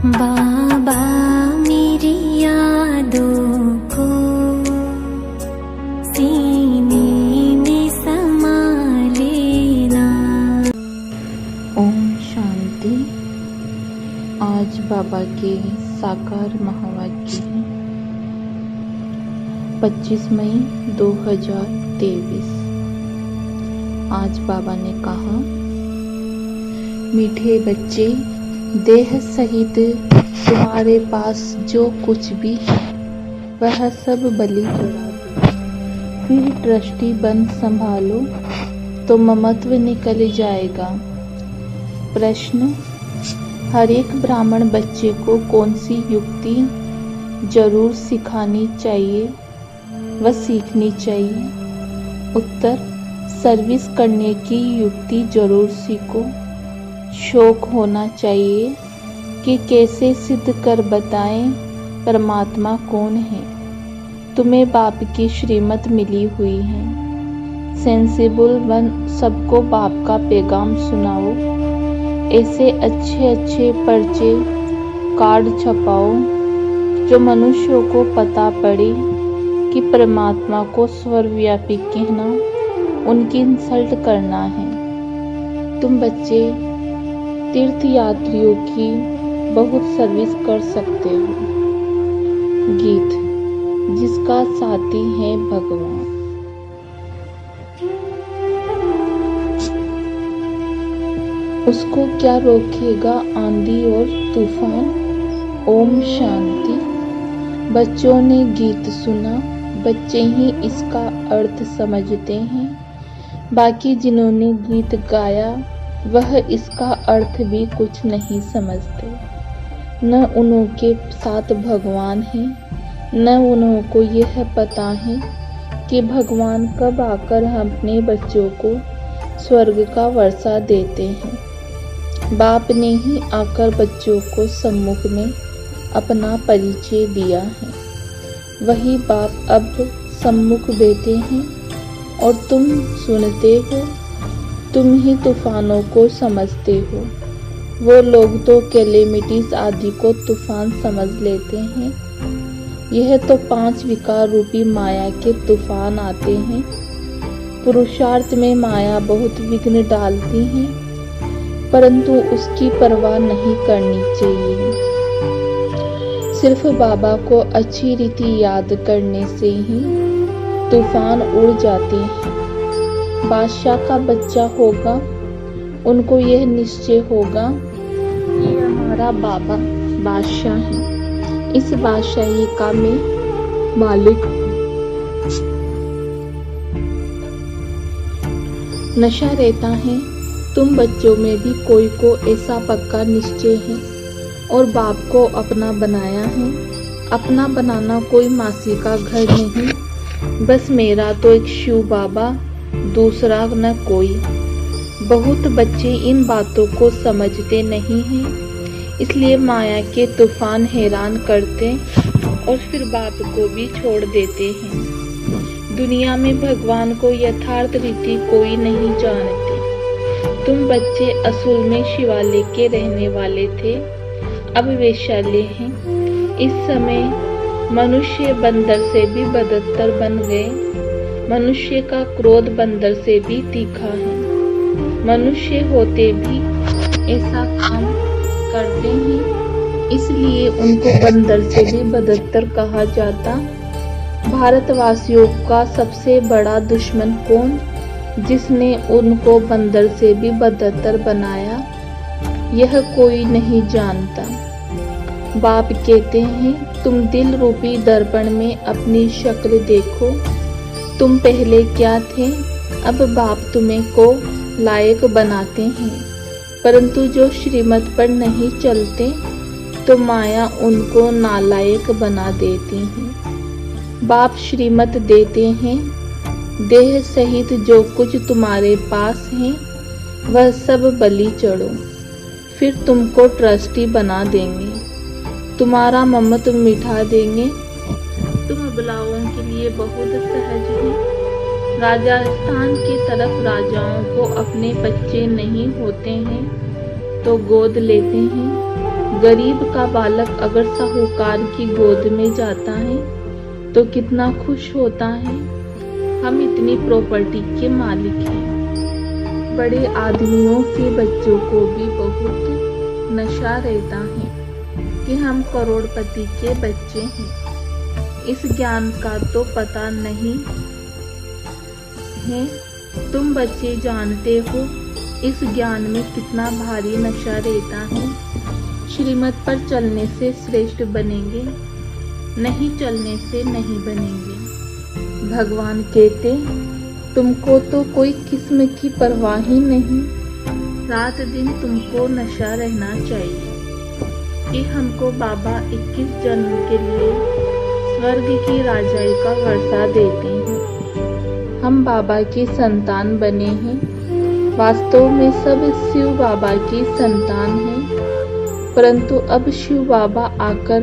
बाबा मेरी यादों को सीने में समा लेना। ओम शांति। आज बाबा के साकार महावाक्य हैं। 25 मई 2023। आज बाबा ने कहा, मीठे बच्चे, देह सहित तुम्हारे पास जो कुछ भी है वह सब बलि चढ़ा दो। फिर ट्रस्टी बन संभालो तो ममत्व निकल जाएगा। प्रश्न, हर एक ब्राह्मण बच्चे को कौन सी युक्ति जरूर सिखानी चाहिए व सीखनी चाहिए? उत्तर, सर्विस करने की युक्ति जरूर सीखो। शौक होना चाहिए कि कैसे सिद्ध कर बताएं परमात्मा कौन है। तुम्हें बाप की श्रीमत मिली हुई है। सेंसिबल बन सबको बाप का पैगाम सुनाओ। ऐसे अच्छे अच्छे पर्चे कार्ड छपाओ जो मनुष्यों को पता पड़े कि परमात्मा को सर्वव्यापी कहना उनकी इंसल्ट करना है। तुम बच्चे तीर्थ यात्रियों की बहुत सर्विस कर सकते हो। गीत, जिसका साथी है भगवान। उसको क्या रोकेगा आंधी और तूफान। ओम शांति। बच्चों ने गीत सुना, बच्चे ही इसका अर्थ समझते हैं। बाकी जिन्होंने गीत गाया वह इसका अर्थ भी कुछ नहीं समझते। न उनके साथ भगवान है, न उनको यह पता है कि भगवान कब आकर अपने बच्चों को स्वर्ग का वर्षा देते हैं। बाप ने ही आकर बच्चों को सम्मुख में अपना परिचय दिया है। वही बाप अब सम्मुख बैठे हैं और तुम सुनते हो। तुम ही तूफानों को समझते हो। वो लोग तो कैलेमिटीज आदि को तूफान समझ लेते हैं। यह तो 5 विकार रूपी माया के तूफान आते हैं। पुरुषार्थ में माया बहुत विघ्न डालती है, परंतु उसकी परवाह नहीं करनी चाहिए। सिर्फ बाबा को अच्छी रीति याद करने से ही तूफान उड़ जाते हैं। बादशाह का बच्चा होगा, उनको यह निश्चय होगा कि हमारा बाबा बादशाह है, इस बादशाही का मैं मालिक हूँ। नशा रहता है तुम बच्चों में भी कोई को ऐसा पक्का निश्चय है और बाप को अपना बनाया है। अपना बनाना कोई मासी का घर नहीं, बस मेरा तो एक शिव बाबा, दूसरा न कोई। बहुत बच्चे इन बातों को समझते नहीं हैं, इसलिए माया के तूफान हैरान करते और फिर बाप को भी छोड़ देते हैं। दुनिया में भगवान को यथार्थ रीति कोई नहीं जानते। तुम बच्चे असल में शिवालय के रहने वाले थे, अब वैशाल्य हैं। इस समय मनुष्य बंदर से भी बदतर बन गए। मनुष्य का क्रोध बंदर से भी तीखा है। मनुष्य होते भी ऐसा काम करते हैं, इसलिए उनको बंदर से भी बदतर कहा जाता। भारतवासियों का सबसे बड़ा दुश्मन कौन, जिसने उनको बंदर से भी बदतर बनाया, यह कोई नहीं जानता। बाप कहते हैं, तुम दिल रूपी दर्पण में अपनी शक्ल देखो। तुम पहले क्या थे, अब बाप तुम्हें को लायक बनाते हैं, परंतु जो श्रीमत पर नहीं चलते तो माया उनको नालायक बना देती है। बाप श्रीमत देते हैं, देह सहित जो कुछ तुम्हारे पास है वह सब बलि चढ़ो, फिर तुमको ट्रस्टी बना देंगे, तुम्हारा ममत्व मिटा देंगे। तुम अबलाओं के लिए बहुत सहज है। राजस्थान की तरफ राजाओं को अपने बच्चे नहीं होते हैं तो गोद लेते हैं। गरीब का बालक अगर साहूकार की गोद में जाता है तो कितना खुश होता है। हम इतनी प्रॉपर्टी के मालिक हैं। बड़े आदमियों के बच्चों को भी बहुत नशा रहता है कि हम करोड़पति के बच्चे हैं। इस ज्ञान का तो पता नहीं है। तुम बच्चे जानते हो इस ज्ञान में कितना भारी नशा रहता है। श्रीमत पर चलने से श्रेष्ठ बनेंगे, नहीं चलने से नहीं बनेंगे। भगवान कहते तुमको तो कोई किस्म की परवाह ही नहीं। रात दिन तुमको नशा रहना चाहिए कि हमको बाबा 21 जन्म के लिए स्वर्ग की राजाई का वर्षा देते हैं। हम बाबा की संतान बने हैं। वास्तव में सब शिव बाबा की संतान हैं, परंतु अब शिव बाबा आकर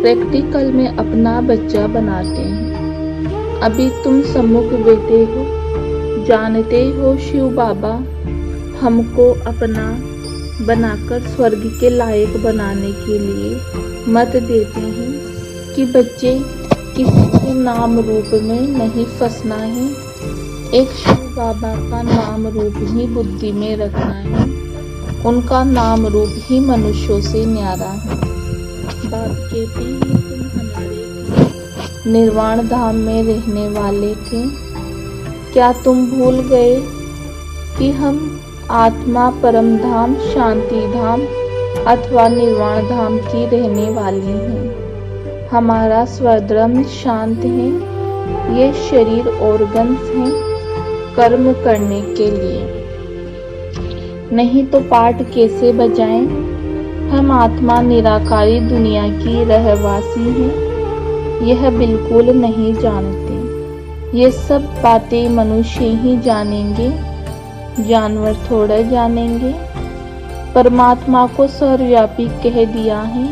प्रैक्टिकल में अपना बच्चा बनाते हैं। अभी तुम सम्मुख बैठे हो, जानते हो शिव बाबा हमको अपना बनाकर स्वर्ग के लायक बनाने के लिए मत देते हैं कि बच्चे किसी के नाम रूप में नहीं फंसना है। एक शिव बाबा का नाम रूप ही बुद्धि में रखना है। उनका नाम रूप ही मनुष्यों से न्यारा है। बाप कहते हैं तुम हमारे निर्वाण धाम में रहने वाले थे। क्या तुम भूल गए कि हम आत्मा परम धाम, शांति धाम अथवा निर्वाण धाम की रहने वाली हैं। हमारा स्वधर्म शांत है। ये शरीर ऑर्गन्स हैं कर्म करने के लिए, नहीं तो पाठ कैसे बजाएं। हम आत्मा निराकारी दुनिया की रहवासी हैं। यह बिल्कुल नहीं जानते। ये सब बातें मनुष्य ही जानेंगे, जानवर थोड़ा जानेंगे। परमात्मा को सर्वव्यापी कह दिया है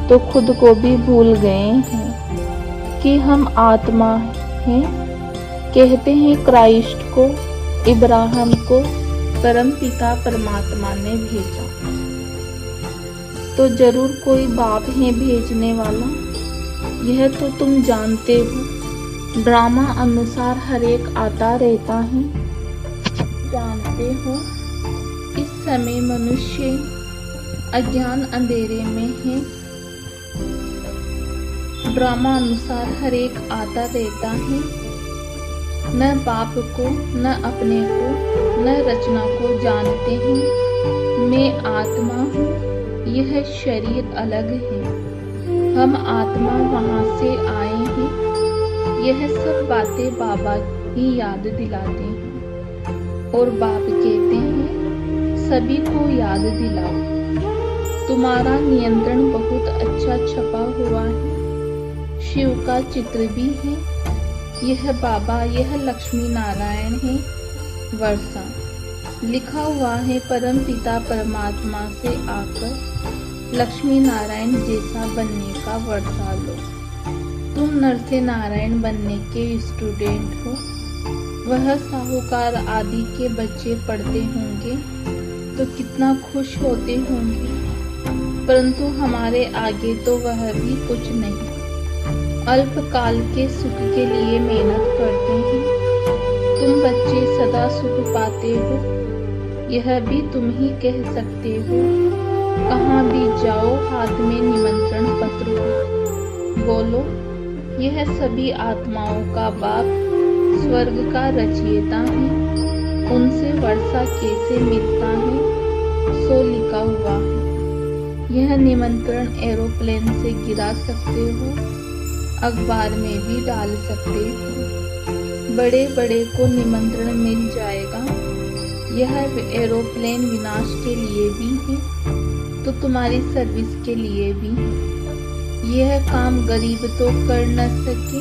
तो खुद को भी भूल गए हैं कि हम आत्मा हैं। कहते हैं क्राइस्ट को, इब्राहिम को परम पिता परमात्मा ने भेजा, तो जरूर कोई बाप है भेजने वाला। यह तो तुम जानते हो। ड्रामा अनुसार हर एक आता रहता है। जानते हो इस समय मनुष्य अज्ञान अंधेरे में है। ड्रामा अनुसार हर एक आता रहता है। न बाप को, न अपने को, न रचना को जानते हैं। मैं आत्मा हूँ, यह शरीर अलग है। हम आत्मा वहाँ से आए हैं। यह सब बातें बाबा ही याद दिलाते हैं और बाप कहते हैं सभी को याद दिलाओ। तुम्हारा नियंत्रण बहुत अच्छा छपा हुआ है। शिव का चित्र भी है। यह बाबा, यह लक्ष्मी नारायण है। वर्षा लिखा हुआ है परम पिता परमात्मा से आकर लक्ष्मी नारायण जैसा बनने का वर्षा लो। तुम नर से नारायण बनने के स्टूडेंट हो। वह साहूकार आदि के बच्चे पढ़ते होंगे तो कितना खुश होते होंगे, परंतु हमारे आगे तो वह भी कुछ नहीं। अल्पकाल के सुख के लिए मेहनत करते हैं। तुम बच्चे सदा सुख पाते हो, यह भी तुम ही कह सकते हो। कहाँ भी जाओ हाथ में निमंत्रण पत्र हो। बोलो यह सभी आत्माओं का बाप स्वर्ग का रचयिता है। उनसे वर्षा कैसे मिलता है सो लिखा हुआ है। यह निमंत्रण एरोप्लेन से गिरा सकते हो, अखबार में भी डाल सकते हो। बड़े बड़े को निमंत्रण मिल जाएगा। यह एरोप्लेन विनाश के लिए भी है तो तुम्हारी सर्विस के लिए भी है। यह काम गरीब तो कर न सके,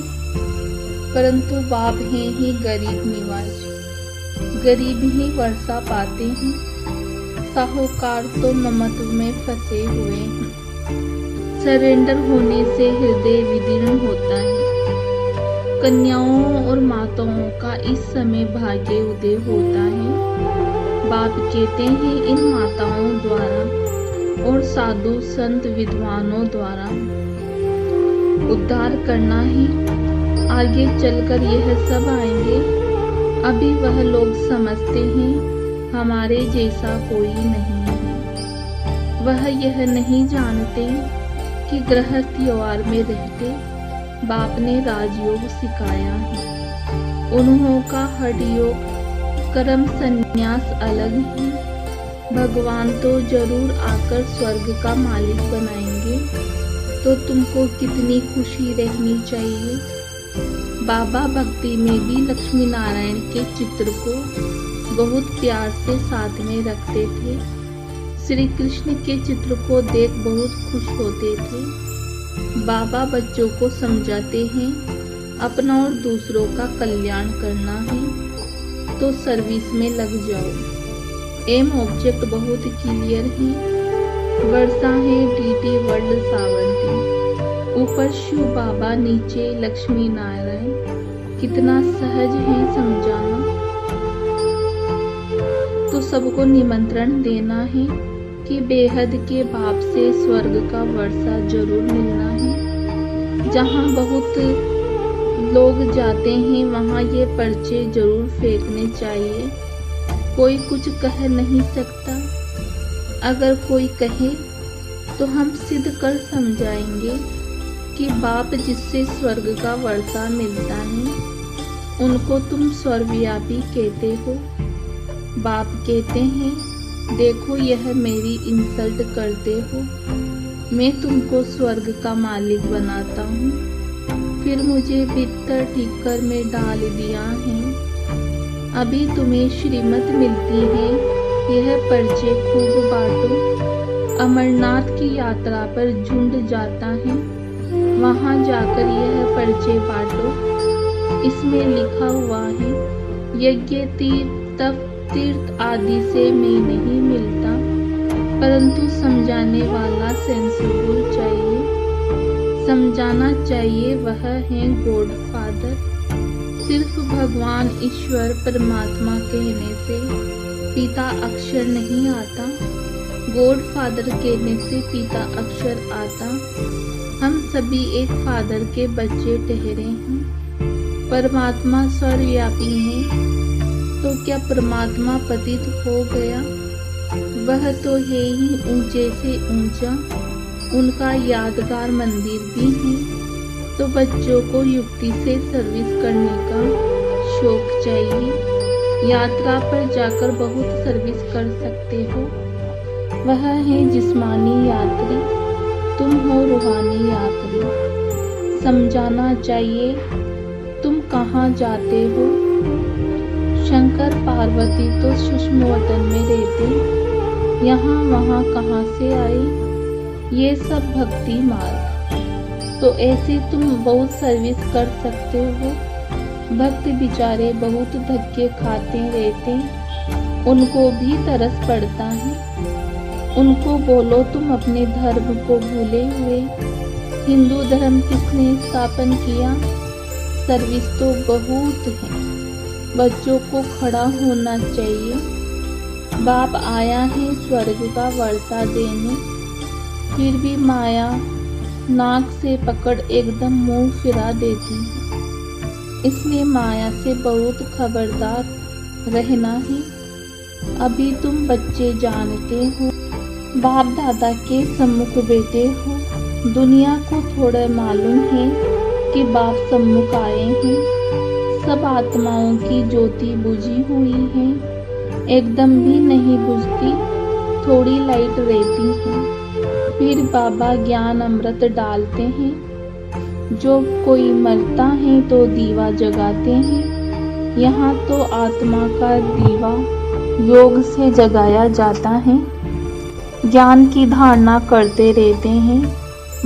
परंतु बाप हैं ही गरीब निवाज। गरीब ही वर्षा पाते हैं। साहूकार तो ममत्व में फंसे हुए हैं। सरेंडर होने से हृदय विदीर्ण होता है। कन्याओं और माताओं का इस समय भाग्य उदय होता है। बाप कहते हैं इन माताओं द्वारा और साधु संत विद्वानों द्वारा उद्धार करना ही। आगे चलकर यह सब आएंगे। अभी वह लोग समझते हैं हमारे जैसा कोई नहीं है। वह यह नहीं जानते कि गृहस्थ व्यवहार में रहते बाप ने राजयोग सिखाया है। उन्हों का हठ योग कर्म संन्यास अलग है। भगवान तो जरूर आकर स्वर्ग का मालिक बनाएंगे, तो तुमको कितनी खुशी रहनी चाहिए। बाबा भक्ति में भी लक्ष्मी नारायण के चित्र को बहुत प्यार से साथ में रखते थे। श्री कृष्ण के चित्र को देख बहुत खुश होते थे। बाबा बच्चों को समझाते हैं अपना और दूसरों का कल्याण करना है तो सर्विस में लग जाओ। एम ऑब्जेक्ट बहुत क्लियर है। वर्षा है डीटी वर्ल्ड सावंती। ऊपर शिव बाबा, नीचे लक्ष्मी नारायण। कितना सहज है समझाना। तो सबको निमंत्रण देना है कि बेहद के बाप से स्वर्ग का वर्षा जरूर मिलना है। जहाँ बहुत लोग जाते हैं वहाँ ये पर्चे जरूर फेंकने चाहिए। कोई कुछ कह नहीं सकता। अगर कोई कहे तो हम सिद्ध कर समझाएंगे कि बाप जिससे स्वर्ग का वर्षा मिलता है उनको तुम सर्वव्यापी कहते हो। बाप कहते हैं देखो यह मेरी इंसल्ट करते हो, मैं तुमको स्वर्ग का मालिक बनाता हूँ। फिर मुझे बिस्तर ठीकर में डाल दिया है। अभी तुम्हें श्रीमत मिलती है, यह पर्चे खूब बांटो। अमरनाथ की यात्रा पर झुंड जाता है, वहाँ जाकर यह पर्चे बांटो। इसमें लिखा हुआ है यज्ञ तीर्थ आदि से मैं नहीं मिलता, परंतु समझाने वाला सेंसिबल चाहिए। समझाना चाहिए, वह है गॉड फादर। सिर्फ भगवान ईश्वर परमात्मा कहने से पिता अक्षर नहीं आता, गॉड फादर कहने से पिता अक्षर आता। हम सभी एक फादर के बच्चे ठहरे हैं। परमात्मा सर्वव्यापी है तो क्या परमात्मा पतित हो गया? वह तो है ही ऊंचे से ऊंचा। उनका यादगार मंदिर भी है। तो बच्चों को युक्ति से सर्विस करने का शौक चाहिए। यात्रा पर जाकर बहुत सर्विस कर सकते हो। वह है जिस्मानी यात्री, तुम हो रूहानी यात्री। समझाना चाहिए तुम कहाँ जाते हो। शंकर पार्वती तो सूक्ष्म वतन में रहते, यहाँ वहाँ कहाँ से आए? ये सब भक्ति मार्ग। तो ऐसे तुम बहुत सर्विस कर सकते हो। भक्त बेचारे बहुत धक्के खाते रहते, उनको भी तरस पड़ता है। उनको बोलो तुम अपने धर्म को भूले हुए। हिंदू धर्म किसने स्थापन किया? सर्विस तो बहुत है। बच्चों को खड़ा होना चाहिए। बाप आया है स्वर्ग का वर्षा देने, फिर भी माया नाक से पकड़ एकदम मुंह फिरा देती है। इसलिए माया से बहुत खबरदार रहना है। अभी तुम बच्चे जानते हो, बाप दादा के सम्मुख बैठे हो। दुनिया को थोड़ा मालूम है कि बाप सम्मुख आए हैं। सब आत्माओं की ज्योति बुझी हुई है, एकदम भी नहीं बुझती, थोड़ी लाइट रहती है। फिर बाबा ज्ञान अमृत डालते हैं। जो कोई मरता है तो दीवा जगाते हैं। यहाँ तो आत्मा का दीवा योग से जगाया जाता है। ज्ञान की धारणा करते रहते हैं।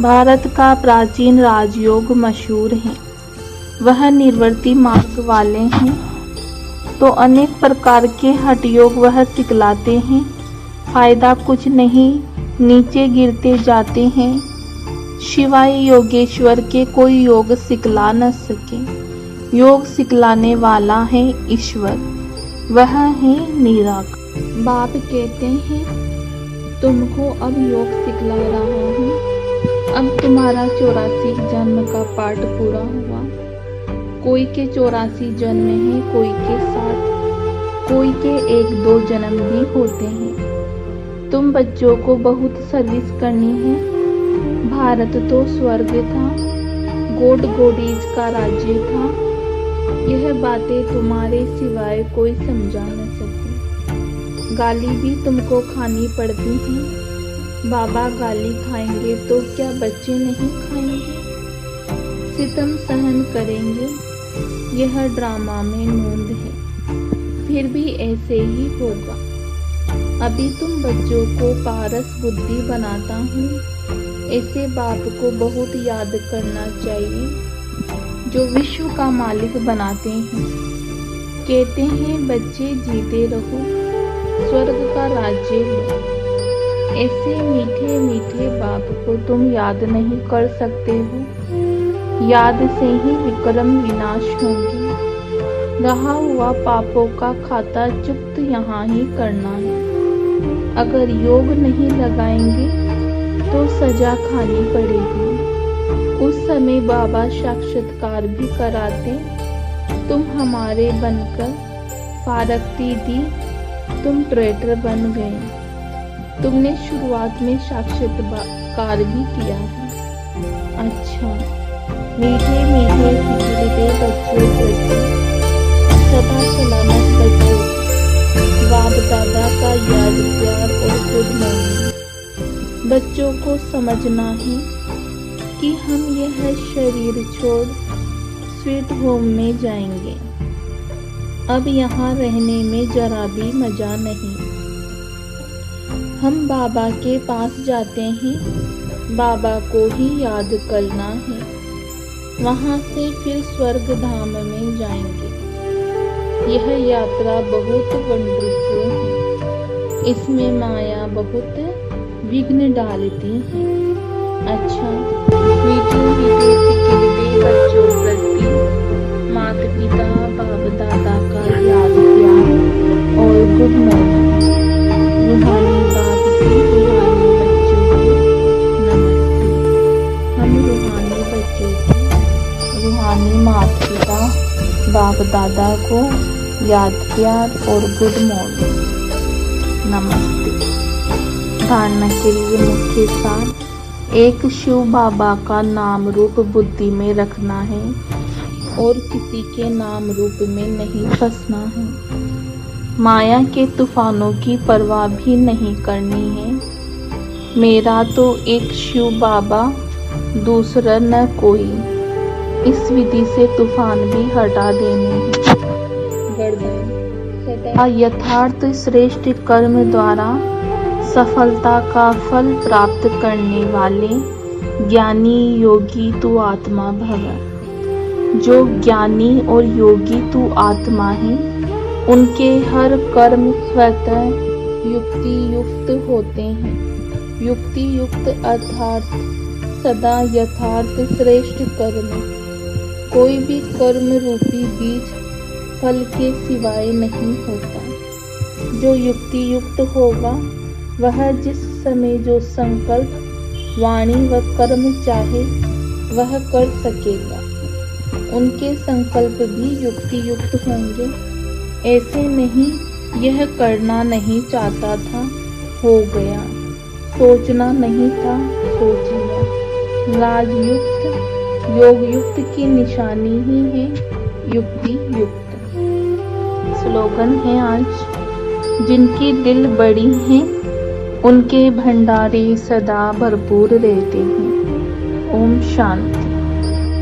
भारत का प्राचीन राजयोग मशहूर है। वह निर्वर्ती मार्ग वाले हैं तो अनेक प्रकार के हठ योग वह सिखलाते हैं। फायदा कुछ नहीं, नीचे गिरते जाते हैं। शिवाय योगेश्वर के कोई योग सिखला न सके। योग सिखलाने वाला है ईश्वर, वह है निराकार। बाप कहते हैं तुमको अब योग सिखला रहा हूँ। अब तुम्हारा 84 जन्म का पाठ पूरा हुआ। कोई के 84 जन्म हैं, कोई के 60, कोई के 1-2 जन्म भी होते हैं। तुम बच्चों को बहुत सर्विस करनी है। भारत तो स्वर्ग था, गोड गोडीज का राज्य था। यह बातें तुम्हारे सिवाय कोई समझा न सके। गाली भी तुमको खानी पड़ती है। बाबा गाली खाएंगे तो क्या बच्चे नहीं खाएंगे? सितम सहन करेंगे, यह ड्रामा में नोंद है। फिर भी ऐसे ही होगा। अभी तुम बच्चों को पारस बुद्धि बनाता हूँ। ऐसे बाप को बहुत याद करना चाहिए जो विश्व का मालिक बनाते हैं। कहते हैं बच्चे जीते रहो, स्वर्ग का राज्य लो। ऐसे मीठे मीठे बाप को तुम याद नहीं कर सकते हो। याद से ही विक्रम विनाश होंगे। रहा हुआ पापों का खाता चुप्त यहाँ ही करना है। अगर योग नहीं लगाएंगे तो सजा खानी पड़ेगी। उस समय बाबा साक्षात्कार भी कराते। तुम हमारे बनकर फारकती दी, तुम ट्रेटर बन गए। तुमने शुरुआत में साक्षात्कार भी किया है। अच्छा, मीठे मीठे सिकिलते बच्चों प्रति सदा सलामत बच्चों, बाप दादा का याद प्यार और गुड मॉर्निंग। बच्चों को समझना है कि हम यह शरीर छोड़ स्वीट होम में जाएंगे। अब यहाँ रहने में जरा भी मजा नहीं। हम बाबा के पास जाते हैं, बाबा को ही याद करना है। वहाँ से फिर स्वर्ग धाम में जाएंगे। यह यात्रा बहुत वंडरफुल है। इसमें माया बहुत विघ्न डालती है। अच्छा, मीठे मीठे सिकिलते बच्चों प्रति माता पिता बाप दादा का याद प्यार और गुड मॉर्निंग। रूहानी बाप की रूहानी बच्चों को नमस्ते। हम रूहानी बच्चों को रूहानी माता पिता बाप दादा को याद प्यार और गुड मॉर्निंग, नमस्ते। धारणा के लिए मुख्य सार: एक शिव बाबा का नाम रूप बुद्धि में रखना है और किसी के नाम रूप में नहीं फंसना है। माया के तूफानों की परवाह भी नहीं करनी है। मेरा तो एक शिव बाबा, दूसरा न कोई। इस विधि से तूफान भी हटा देने हैं। सदा यथार्थ श्रेष्ठ कर्म द्वारा सफलता का फल प्राप्त करने वाले ज्ञानी योगी तू आत्मा भव। जो ज्ञानी और योगी तू आत्मा है, उनके हर कर्म स्वतः युक्ति युक्त होते हैं। युक्ति युक्त अर्थात सदा यथार्थ श्रेष्ठ कर्म। कोई भी कर्म रूपी बीज फल के सिवाय नहीं होता। जो युक्ति युक्त होगा वह जिस समय जो संकल्प वाणी व कर्म चाहे वह कर सकेगा। उनके संकल्प भी युक्ति युक्त होंगे। ऐसे नहीं यह करना नहीं चाहता था, हो गया। सोचना नहीं था, सोच लिया। राजयुक्त योग युक्त की निशानी ही है युक्ति युक्त। स्लोगन है आज: जिनकी दिल बड़ी है उनके भंडारे सदा भरपूर रहते हैं। ओम शांति।